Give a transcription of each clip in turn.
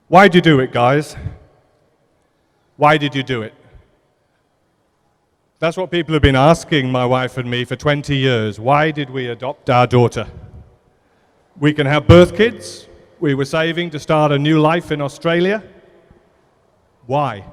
Why'd you do it, guys? Why did you do it? That's what people have been asking my wife and me for 20 years. Why did we adopt our daughter? We can have birth kids. We were saving to start a new life in Australia. Why?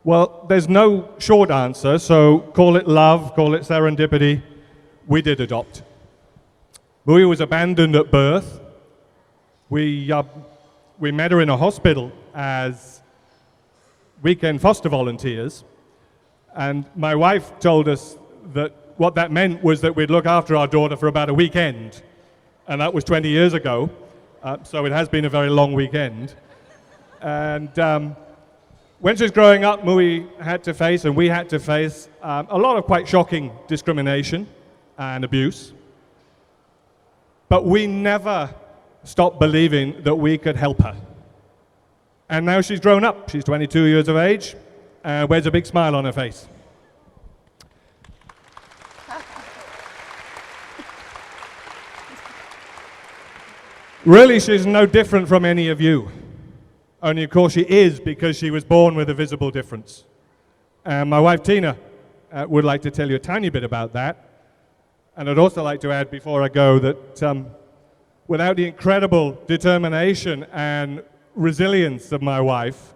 Well, there's no short answer, so call it love, call it serendipity. We did adopt. Mui was abandoned at birth. We met her in a hospital as weekend foster volunteers, and my wife told us that what that meant was that we'd look after our daughter for about a weekend, and that was 20 years ago, so it has been a very long weekend. And when she was growing up, Mui had to face, and we had to face, a lot of quite shocking discrimination and abuse. But we never stopped believing that we could help her. And now she's grown up. She's 22 years of age, wears a big smile on her face. Really, she's no different from any of you. Only, of course, she is because she was born with a visible difference. And my wife, Tina, would like to tell you a tiny bit about that. And I'd also like to add before I go that without the incredible determination and resilience of my wife,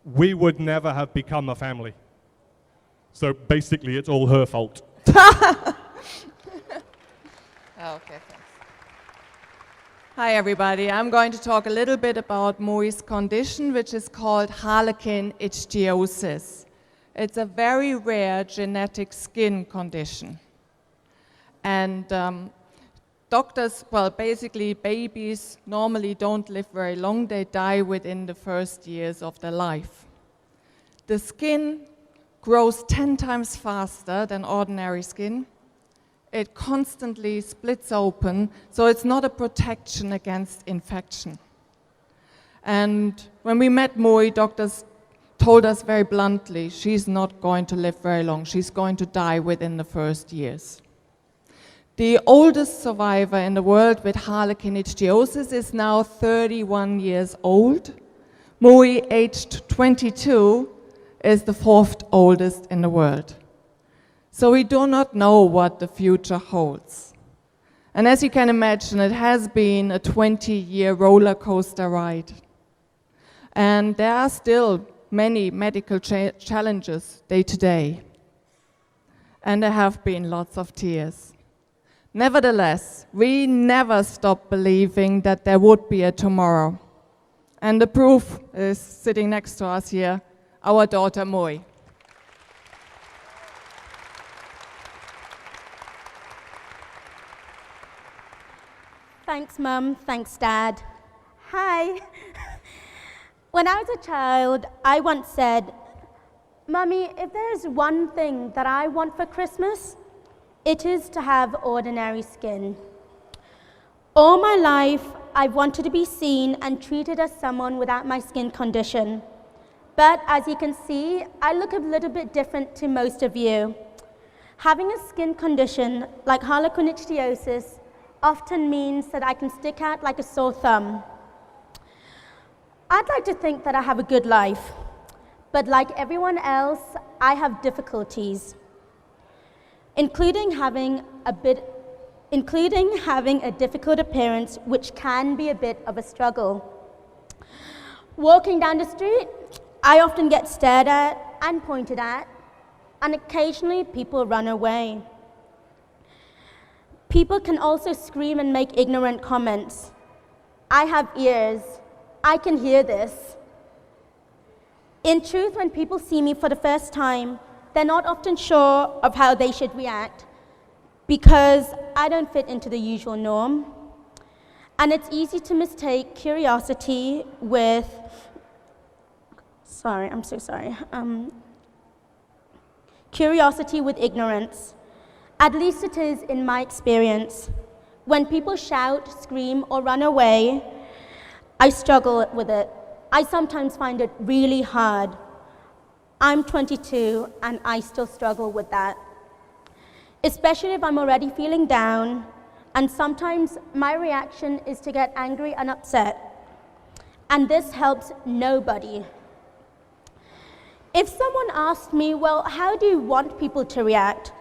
we would never have become a family. So basically, it's all her fault. Okay, thanks. Hi, everybody. I'm going to talk a little bit about Mui's condition, which is called Harlequin Ichthyosis. It's a very rare genetic skin condition. And doctors, well, basically babies normally don't live very long. They die within the first years of their life. The skin grows 10 times faster than ordinary skin. It constantly splits open, so it's not a protection against infection. And when we met Mui, doctors told us very bluntly, she's not going to live very long. She's going to die within the first years. The oldest survivor in the world with Harlequin Ichthyosis is now 31 years old. Mui, aged 22, is the fourth oldest in the world. So we do not know what the future holds. And as you can imagine, it has been a 20-year roller coaster ride. And there are still many medical challenges day to day. And there have been lots of tears. Nevertheless, we never stopped believing that there would be a tomorrow. And the proof is sitting next to us here, our daughter Mui. Thanks, Mum. Thanks, Dad. Hi. When I was a child, I once said, Mummy, if there's one thing that I want for Christmas, it is to have ordinary skin. All my life, I've wanted to be seen and treated as someone without my skin condition. But as you can see, I look a little bit different to most of you. Having a skin condition like Harlequin Ichthyosis often means that I can stick out like a sore thumb. I'd like to think that I have a good life, but like everyone else, I have difficulties, including having a difficult appearance, which can be a bit of a struggle. Walking down the street, I often get stared at and pointed at, and occasionally people run away. People can also scream and make ignorant comments. I have ears. I can hear this. In truth, when people see me for the first time, they're not often sure of how they should react because I don't fit into the usual norm. And it's easy to mistake curiosity with, curiosity with ignorance. At least it is in my experience. When people shout, scream, or run away, I struggle with it. I sometimes find it really hard. I'm 22 and I still struggle with that. Especially if I'm already feeling down, and sometimes my reaction is to get angry and upset. and this helps nobody. If someone asked me, well, how do you want people to react?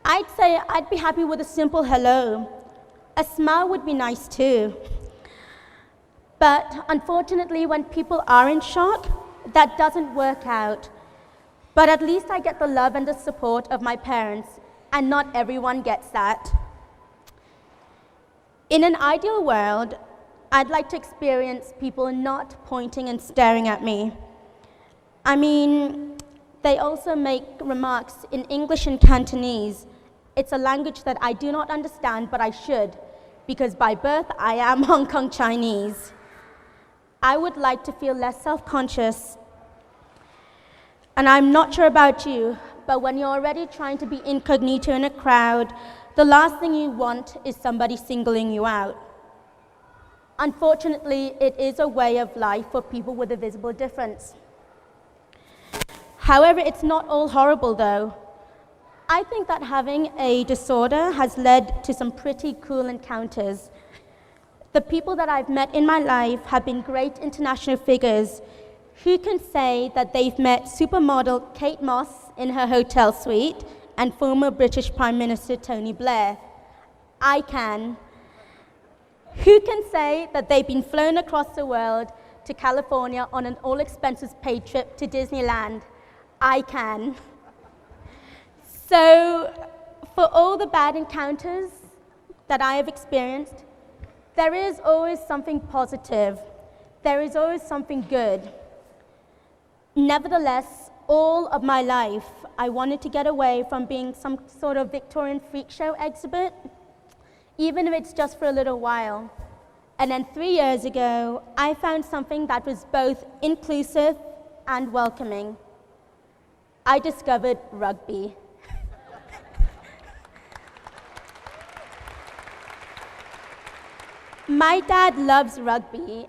I'd say I'd be happy with a simple hello. A smile would be nice too. But unfortunately, when people are in shock, that doesn't work out. But at least I get the love and the support of my parents, and not everyone gets that. In an ideal world, I'd like to experience people not pointing and staring at me. I mean, they also make remarks in English and Cantonese. It's a language that I do not understand, but I should, because by birth I am Hong Kong Chinese. I would like to feel less self-conscious. And I'm not sure about you, but when you're already trying to be incognito in a crowd, the last thing you want is somebody singling you out. Unfortunately, it is a way of life for people with a visible difference. However, it's not all horrible though. I think that having a disorder has led to some pretty cool encounters. The people that I've met in my life have been great international figures who can say that they've met supermodel Kate Moss in her hotel suite and former British Prime Minister Tony Blair. I can. Who can say that they've been flown across the world to California on an all-expenses-paid trip to Disneyland? I can. So, for all the bad encounters that I have experienced, there is always something positive. There is always something good. Nevertheless, all of my life, I wanted to get away from being some sort of Victorian freak show exhibit, even if it's just for a little while. And then 3 years ago, I found something that was both inclusive and welcoming. I discovered rugby. My dad loves rugby,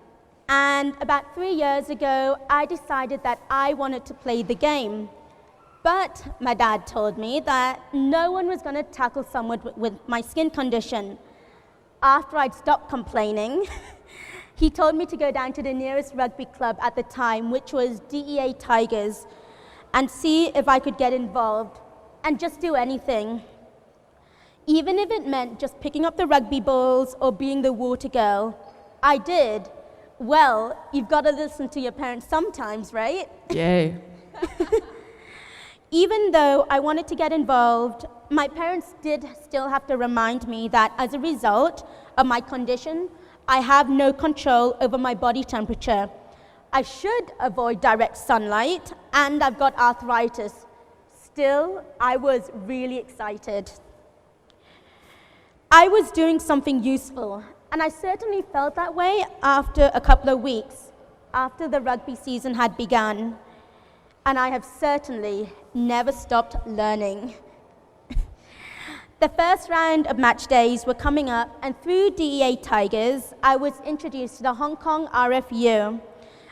and about 3 years ago, I decided that I wanted to play the game. But my dad told me that no one was going to tackle someone with my skin condition. After I'd stopped complaining, he told me to go down to the nearest rugby club at the time, which was DEA Tigers, and see if I could get involved and just do anything. Even if it meant just picking up the rugby balls or being the water girl, I did. Well, you've got to listen to your parents sometimes, right? Yay. Even though I wanted to get involved, my parents did still have to remind me that as a result of my condition, I have no control over my body temperature. I should avoid direct sunlight, and I've got arthritis. Still, I was really excited. I was doing something useful, and I certainly felt that way after a couple of weeks, after the rugby season had begun. And I have certainly never stopped learning. The first round of match days were coming up, and through DEA Tigers, I was introduced to the Hong Kong RFU,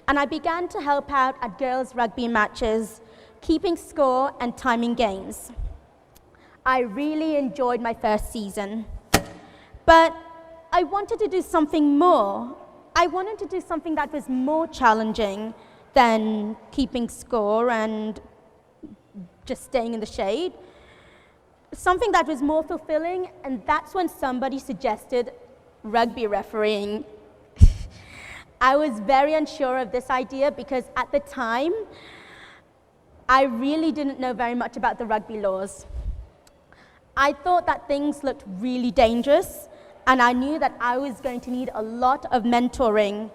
and I began to help out at girls' rugby matches, keeping score and timing games. I really enjoyed my first season, but I wanted to do something more. I wanted to do something that was more challenging than keeping score and just staying in the shade. Something that was more fulfilling, and that's when somebody suggested rugby refereeing. I was very unsure of this idea because at the time, I really didn't know very much about the rugby laws. I thought that things looked really dangerous, and I knew that I was going to need a lot of mentoring,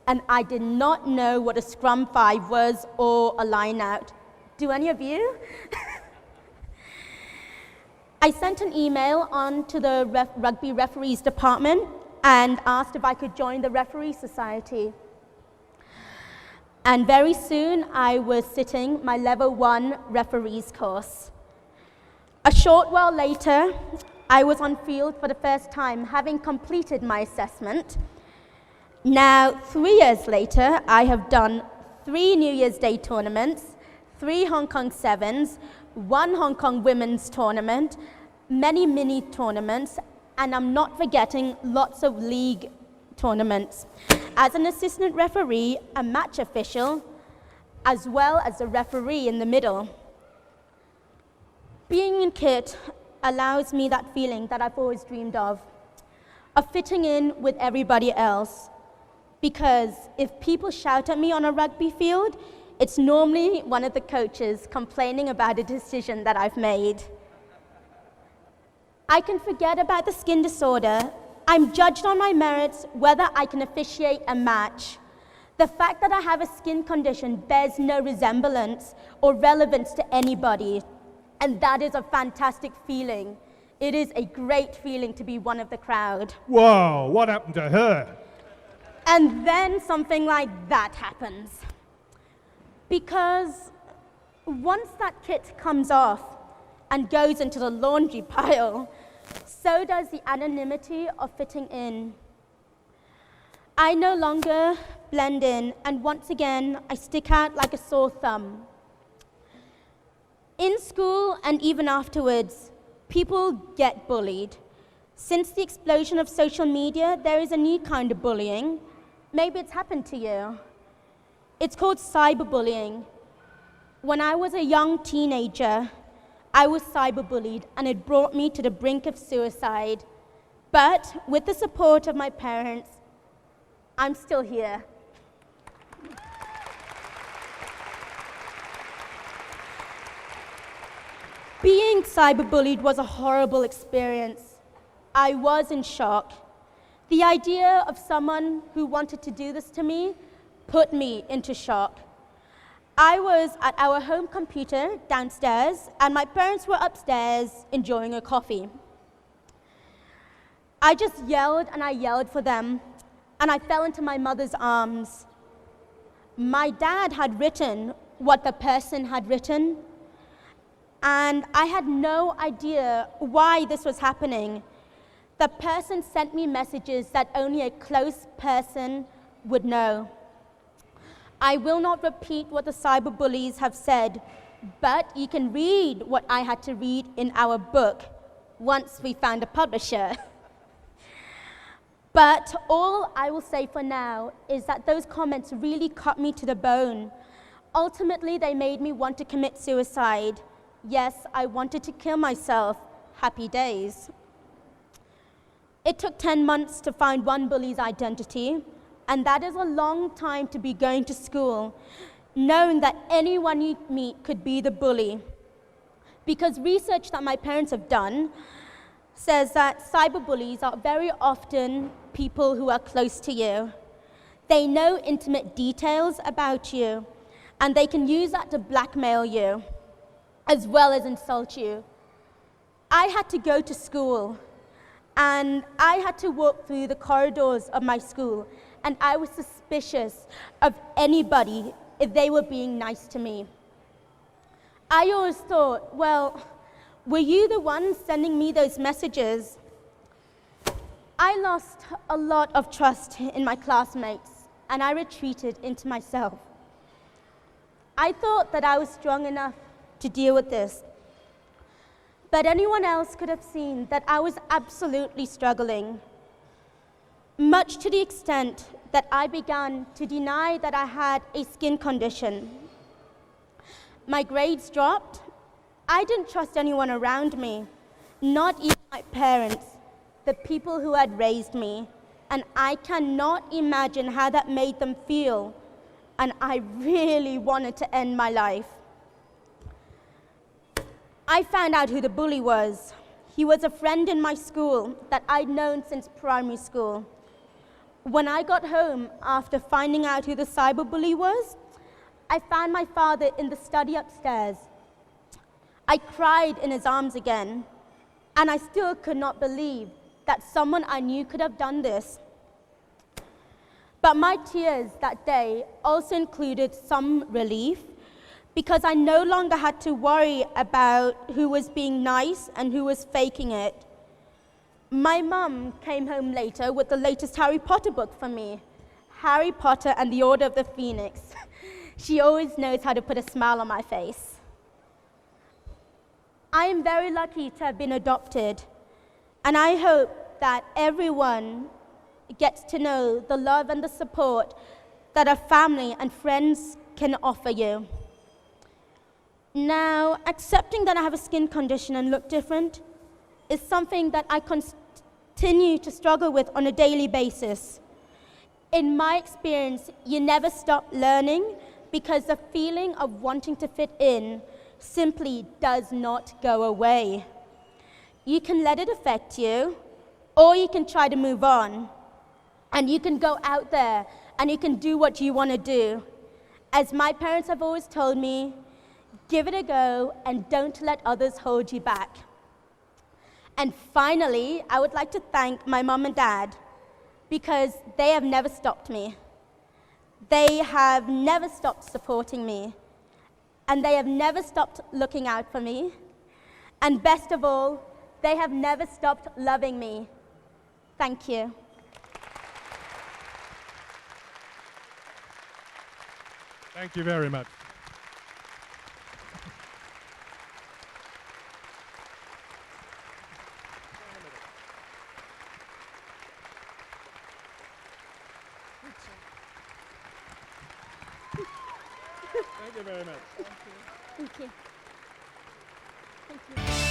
and I did not know what a scrum 5 was or a line out. Do any of you? I sent an email on to the rugby referees department and asked if I could join the referee society. And very soon I was sitting my level 1 referees course. A short while later, I was on field for the first time, having completed my assessment. Now, 3 years later, I have done 3 New Year's Day tournaments, 3 Hong Kong Sevens, 1 Hong Kong Women's tournament, many mini tournaments, and I'm not forgetting lots of league tournaments as an assistant referee, a match official, as well as a referee in the middle. Being in kit allows me that feeling that I've always dreamed of fitting in with everybody else. Because if people shout at me on a rugby field, it's normally one of the coaches complaining about a decision that I've made. I can forget about the skin disorder. I'm judged on my merits, whether I can officiate a match. The fact that I have a skin condition bears no resemblance or relevance to anybody, and that is a fantastic feeling. It is a great feeling to be one of the crowd. Whoa, what happened to her? And then something like that happens. Because once that kit comes off and goes into the laundry pile, so does the anonymity of fitting in. I no longer blend in, and once again, I stick out like a sore thumb. In school and even afterwards, people get bullied. Since the explosion of social media, there is a new kind of bullying. Maybe it's happened to you. It's called cyberbullying. When I was a young teenager, I was cyberbullied, and it brought me to the brink of suicide. But with the support of my parents, I'm still here. Being cyberbullied was a horrible experience. I was in shock. The idea of someone who wanted to do this to me put me into shock. I was at our home computer downstairs, and my parents were upstairs enjoying a coffee. I just yelled and I yelled for them, and I fell into my mother's arms. My dad had written what the person had written, and I had no idea why this was happening. The person sent me messages that only a close person would know. I will not repeat what the cyberbullies have said, but you can read what I had to read in our book once we found a publisher. But all I will say for now is that those comments really cut me to the bone. Ultimately, they made me want to commit suicide. Yes, I wanted to kill myself. Happy days. It took 10 months to find one bully's identity, and that is a long time to be going to school, knowing that anyone you meet could be the bully. Because research that my parents have done says that cyberbullies are very often people who are close to you. They know intimate details about you, and they can use that to blackmail you, as well as insult you. I had to go to school, and I had to walk through the corridors of my school, and I was suspicious of anybody if they were being nice to me. I always thought, well, were you the one sending me those messages? I lost a lot of trust in my classmates, and I retreated into myself. I thought that I was strong enough to deal with this, but anyone else could have seen that I was absolutely struggling, much to the extent that I began to deny that I had a skin condition. My grades dropped. I didn't trust anyone around me, not even my parents, the people who had raised me, and I cannot imagine how that made them feel, and I really wanted to end my life. I found out who the bully was. He was a friend in my school that I'd known since primary school. When I got home after finding out who the cyberbully was, I found my father in the study upstairs. I cried in his arms again, and I still could not believe that someone I knew could have done this. But my tears that day also included some relief, because I no longer had to worry about who was being nice and who was faking it. My mum came home later with the latest Harry Potter book for me, Harry Potter and the Order of the Phoenix. She always knows how to put a smile on my face. I am very lucky to have been adopted, and I hope that everyone gets to know the love and the support that a family and friends can offer you. Now, accepting that I have a skin condition and look different is something that I continue to struggle with on a daily basis. In my experience, you never stop learning because the feeling of wanting to fit in simply does not go away. You can let it affect you, or you can try to move on. And you can go out there and you can do what you want to do. As my parents have always told me, give it a go and don't let others hold you back. And finally, I would like to thank my mom and dad because they have never stopped me. They have never stopped supporting me. And they have never stopped looking out for me. And best of all, they have never stopped loving me. Thank you. Thank you very much. Thank you very much. Thank you. Thank you.